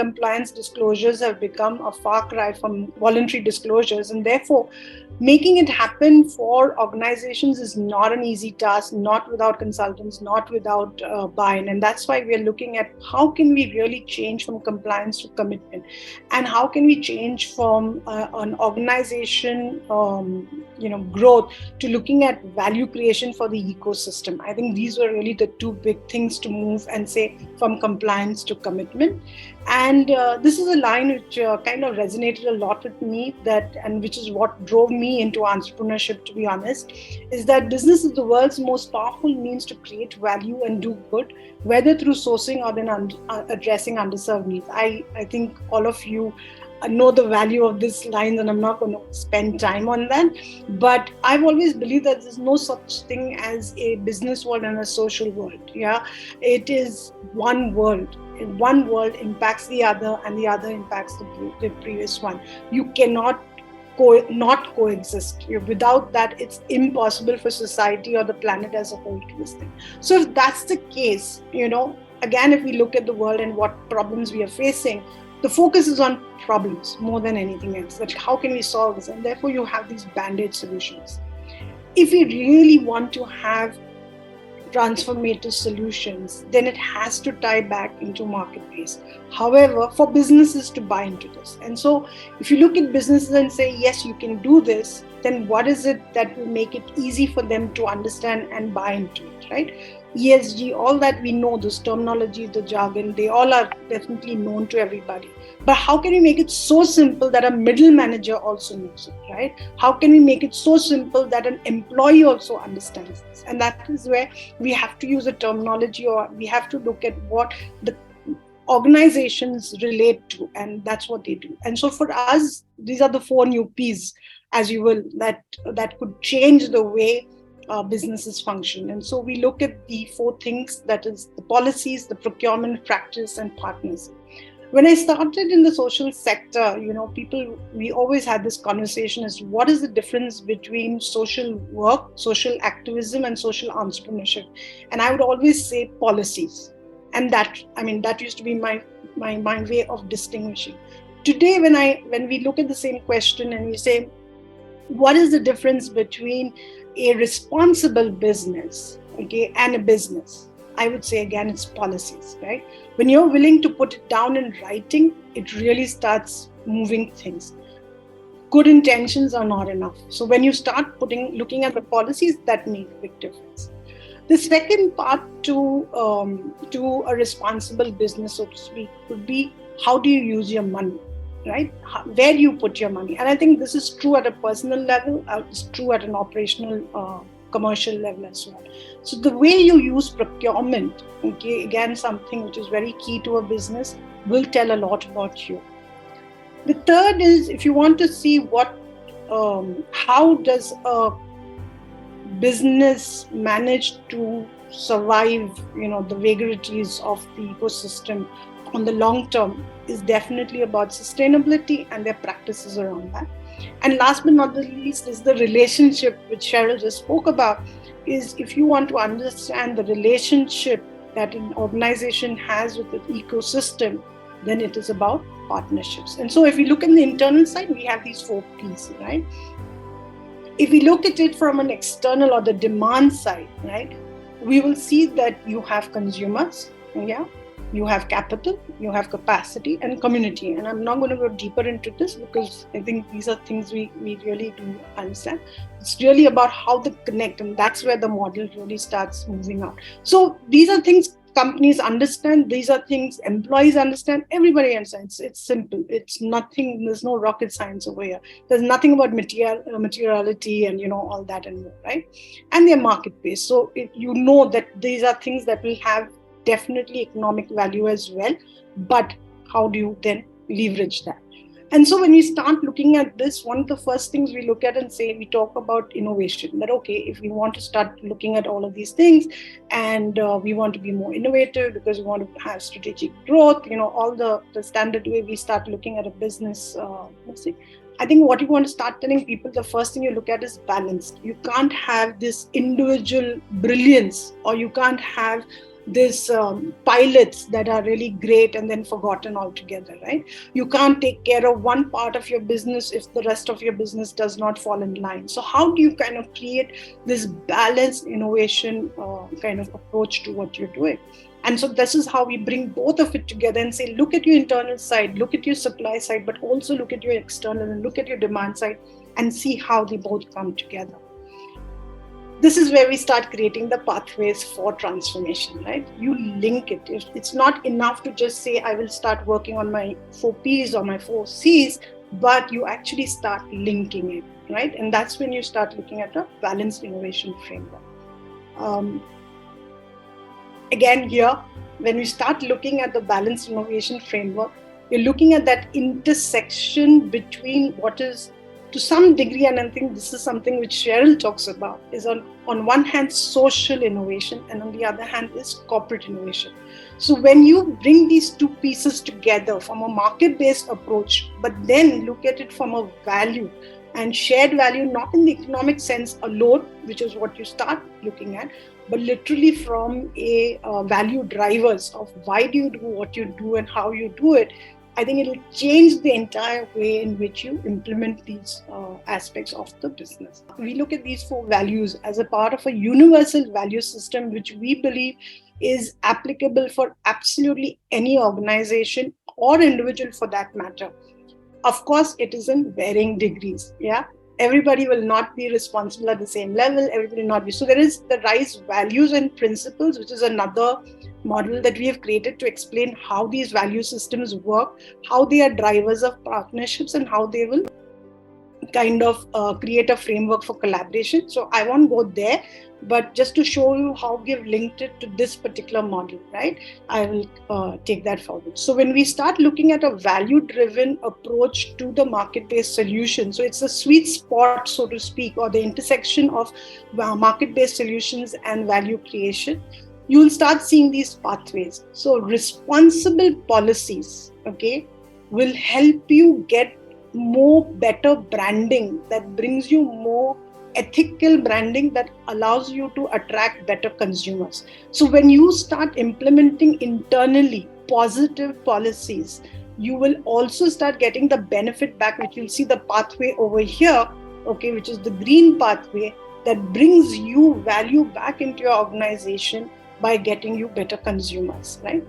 compliance disclosures have become a far cry from voluntary disclosures, and therefore making it happen for organizations is not an easy task, not without consultants, not without buy-in. And that's why we are looking at how can we really change from compliance to commitment, and how can we change from an organization growth to looking at value creation for the ecosystem. I think these were really the two big things to move and say from compliance to commitment. And this is a line which kind of resonated a lot with me, and which is what drove me into entrepreneurship, to be honest, is that business is the world's most powerful means to create value and do good, whether through sourcing or then addressing underserved needs. I think all of you know the value of this line, and I'm not going to spend time on that. But I've always believed that there's no such thing as a business world and a social world. Yeah, it is one world. One world impacts the other, and the other impacts the previous one. You cannot not coexist. Without that, it's impossible for society or the planet as a whole to exist. So if that's the case, again, if we look at the world and what problems we are facing, the focus is on problems more than anything else. That how can we solve this? And therefore you have these band-aid solutions. If we really want to have transformative solutions, then it has to tie back into marketplace. However, for businesses to buy into this. And so if you look at businesses and say, yes, you can do this, then what is it that will make it easy for them to understand and buy into it, right? ESG, all that we know, this terminology, the jargon, they all are definitely known to everybody. But how can we make it so simple that a middle manager also knows it, right? How can we make it so simple that an employee also understands this? And that is where we have to use a terminology, or we have to look at what the organizations relate to, and that's what they do. And so for us, these are the 4 new P's, as you will, that could change the way businesses function. And so we look at the 4 things, that is the policies, the procurement, practice, and partners. When I started in the social sector, we always had this conversation as what is the difference between social work, social activism, and social entrepreneurship. And I would always say policies. And that used to be my way of distinguishing. Today, when we look at the same question and we say, what is the difference between a responsible business, okay, and a business? I would say, again, it's policies, right? When you're willing to put it down in writing, it really starts moving things. Good intentions are not enough. So when you start looking at the policies, that make a big difference. The second part to a responsible business, so to speak, would be how do you use your money, right? Where do you put your money? And I think this is true at a personal level, it's true at an operational commercial level as well. So the way you use procurement, okay, again, something which is very key to a business, will tell a lot about you. The third is, if you want to see how does a business manage to survive, the vagaries of the ecosystem on the long term, is definitely about sustainability and their practices around that. And last but not the least is the relationship, which Cheryl just spoke about, is if you want to understand the relationship that an organization has with the ecosystem, then it is about partnerships. And so if we look at the internal side, we have these 4 P's, right? If we look at it from an external or the demand side, right, we will see that you have consumers, yeah, you have capital, you have capacity, and community. And I'm not going to go deeper into this because I think these are things we really do understand. It's really about how they connect, and that's where the model really starts moving out. So these are things companies understand, these are things employees understand, everybody understands. It's simple. It's nothing, there's no rocket science over here. There's nothing about materiality and all that and more, right? And they're market-based. So you know that these are things that will have definitely economic value as well, but how do you then leverage that? And so when we start looking at this, one of the first things we look at and say, we talk about innovation, that okay, if we want to start looking at all of these things and we want to be more innovative because we want to have strategic growth, all the standard way we start looking at a business, I think what you want to start telling people, the first thing you look at is balanced. You can't have this individual brilliance, or you can't have this pilots that are really great and then forgotten altogether, right? You can't take care of one part of your business if the rest of your business does not fall in line. So how do you kind of create this balanced innovation kind of approach to what you're doing? And so this is how we bring both of it together and say, look at your internal side, look at your supply side, but also look at your external and look at your demand side and see how they both come together. This is where we start creating the pathways for transformation, right? You link it. It's not enough to just say, I will start working on my 4Ps or my 4Cs, but you actually start linking it, right? And that's when you start looking at a balanced innovation framework. Again, here, when we start looking at the balanced innovation framework, you're looking at that intersection between what is, to some degree, and I think this is something which Cheryl talks about, is on one hand, social innovation, and on the other hand is corporate innovation. So when you bring these two pieces together from a market-based approach, but then look at it from a value and shared value, not in the economic sense alone, which is what you start looking at, but literally from a value drivers of why do you do what you do and how you do it, I think it'll change the entire way in which you implement these aspects of the business. We look at these 4 values as a part of a universal value system, which we believe is applicable for absolutely any organization or individual for that matter. Of course, it is in varying degrees. Yeah, everybody will not be responsible at the same level. Everybody will not be. So there is the RISE values and principles, which is another model that we have created to explain how these value systems work, how they are drivers of partnerships, and how they will kind of create a framework for collaboration. So I won't go there, but just to show you how we've linked it to this particular model, right? I will take that forward. So when we start looking at a value-driven approach to the market-based solution, so it's a sweet spot, so to speak, or the intersection of market-based solutions and value creation, you will start seeing these pathways. So responsible policies, okay, will help you get more better branding that brings you more ethical branding that allows you to attract better consumers. So when you start implementing internally positive policies, you will also start getting the benefit back, which you'll see the pathway over here, okay, which is the green pathway that brings you value back into your organization by getting you better consumers, right?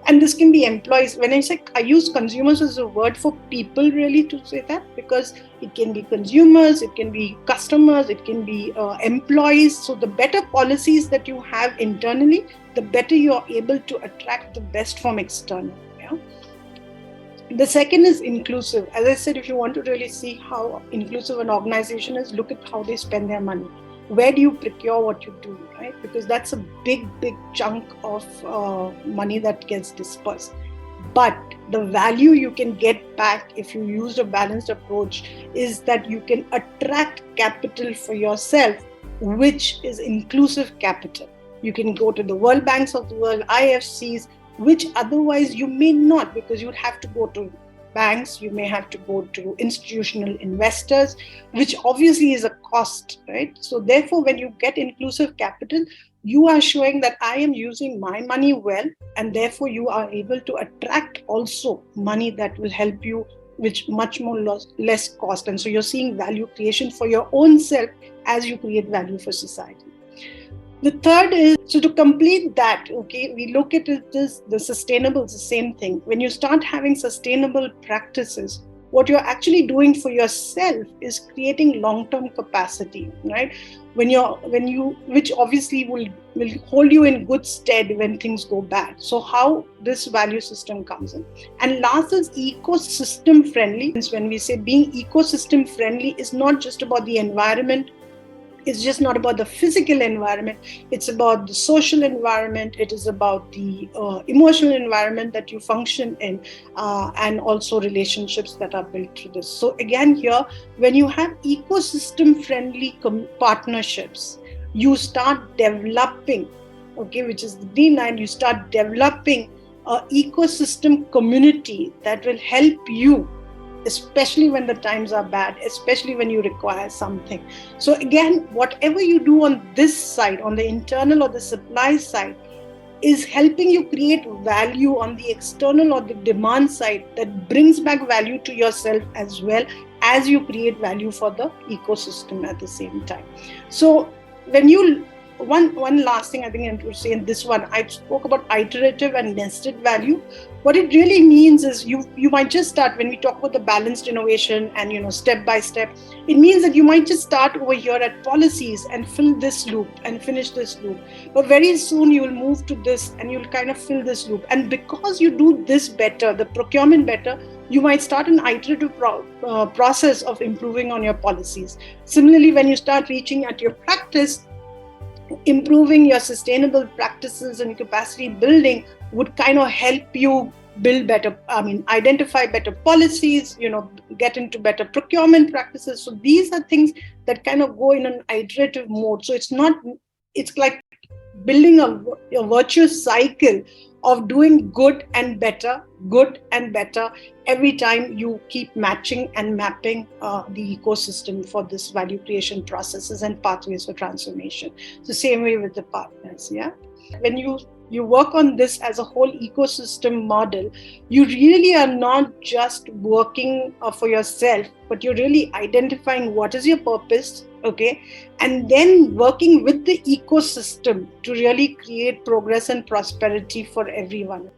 And this can be employees. When I say, I use consumers as a word for people really to say that, because it can be consumers, it can be customers, it can be employees. So the better policies that you have internally, the better you are able to attract the best from external. Yeah? The second is inclusive. As I said, if you want to really see how inclusive an organization is, look at how they spend their money. Where do you procure what you do, right? Because that's a big chunk of money that gets dispersed. But the value you can get back if you use a balanced approach is that you can attract capital for yourself, which is inclusive capital. You can go to the World Banks of the world, IFCs, which otherwise you may not, because you'd have to go to banks, you may have to go to institutional investors, which obviously is a cost, right? So therefore, when you get inclusive capital, you are showing that I am using my money well, and therefore you are able to attract also money that will help you with much more less cost. And so you're seeing value creation for your own self as you create value for society. The third is, so to complete that, okay, we look at it as the sustainable, it's the same thing. When you start having sustainable practices, what you're actually doing for yourself is creating long-term capacity, right? Which obviously will hold you in good stead when things go bad. So how this value system comes in. And last is ecosystem friendly. When we say being ecosystem friendly, is not just about the environment. It's just not about the physical environment. It's about the social environment. It is about the emotional environment that you function in, and also relationships that are built through this. So again, here, when you have ecosystem-friendly partnerships, you start developing, okay, which is the D9, you start developing an ecosystem community that will help you, especially when the times are bad, especially when you require something. So again, whatever you do on this side, on the internal or the supply side, is helping you create value on the external or the demand side that brings back value to yourself as well as you create value for the ecosystem at the same time. So when you one last thing I think I want to say in this one, I spoke about iterative and nested value. What it really means is you might just start when we talk about the balanced innovation and step by step. It means that you might just start over here at policies and fill this loop and finish this loop, but very soon you will move to this and you'll kind of fill this loop. And because you do this better, the procurement better, you might start an iterative process of improving on your policies. Similarly, when you start reaching at your practice, improving your sustainable practices and capacity building would kind of help you build better, identify better policies, get into better procurement practices. So these are things that kind of go in an iterative mode. So it's like building a virtuous cycle of doing good and better every time you keep matching and mapping the ecosystem for this value creation processes and pathways for transformation. So same way with the partners, yeah. When you work on this as a whole ecosystem model, you really are not just working for yourself, but you're really identifying what is your purpose, okay, and then working with the ecosystem to really create progress and prosperity for everyone.